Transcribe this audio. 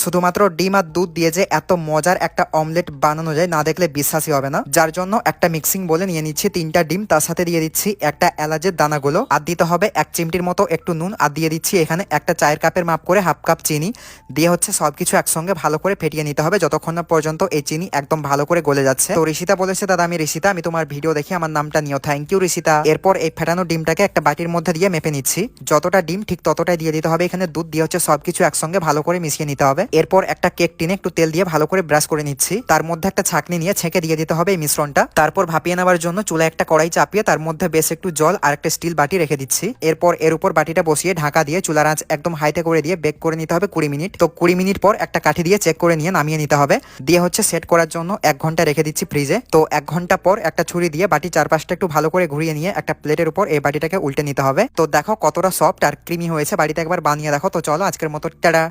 শুধুমাত্র ডিম আর দুধ দিয়ে যে এত মজার একটা অমলেট বানানো যায় না দেখলে বিশ্বাসই হবে না। যার জন্য একটা মিক্সিং বলে নিয়ে নিচ্ছি 3টা ডিম, তার সাথে দিয়ে দিচ্ছি একটা এলাচের দানাগুলো, আর দিতে হবে 1 চিমটির মতো একটু নুন, আর দিয়ে দিচ্ছি এখানে একটা চায়ের কাপের মাপ করে হাফ কাপ চিনি। দিয়ে হচ্ছে সবকিছু একসঙ্গে ভালো করে ফেটিয়ে নিতে হবে যতক্ষণ না পর্যন্ত এই চিনি একদম ভালো করে গলে যাচ্ছে। তো ঋষিতা বলেছে, দাদা আমি ঋষিতা, আমি তোমার ভিডিও দেখি আমার নামটা নিও। Thank you Rishita. এরপর এই ফেটানো ডিমটাকে একটা বাটির মধ্যে দিয়ে মেপে নিচ্ছি। যতটা ডিম ঠিক ততটাই দিয়ে দিতে হবে। এখানে দুধ দিয়ে হচ্ছে সবকিছু একসঙ্গে ভালো করে মিশিয়ে নিতে হবে। এরপর একটা কেক টিনে একটু তেল দিয়ে ভালো করে ব্রাশ করে নিচ্ছি। তার মধ্যে একটা ছাঁকনি নিয়ে ছেঁকে দিয়ে দিতে হবে এই মিশ্রণটা। তারপর ভাপিয়ে নেওয়ার জন্য চুলায় একটা কড়াই চাপিয়ে তার মধ্যে বেশ একটু জল আর একটা স্টিল বাটি রেখে দিচ্ছি। এরপর এর উপর বাটিটা বসিয়ে ঢাকা দিয়ে চুলার আঁচ একদম হাইতে করে দিয়ে বেক করে নিতে হবে 20 মিনিট। তো 20 মিনিট পর একটা কাঠি দিয়ে চেক করে নিয়ে নামিয়ে নিতে হবে। দিয়ে হচ্ছে সেট করার জন্য 1 ঘন্টা রেখে দিচ্ছি ফ্রিজে। তো 1 ঘন্টা পর একটা ছুরি দিয়ে বাটি চারপাশটা একটু ভালো করে ঘুরিয়ে নিয়ে একটা প্লেটের উপর এই বাটিটাকে উল্টে নিতে হবে। তো দেখো কতটা সফট আর ক্রিমি হয়েছে, বাড়িতে একবার বানিয়ে দেখো। তো চলো আজকের মতো টাটা।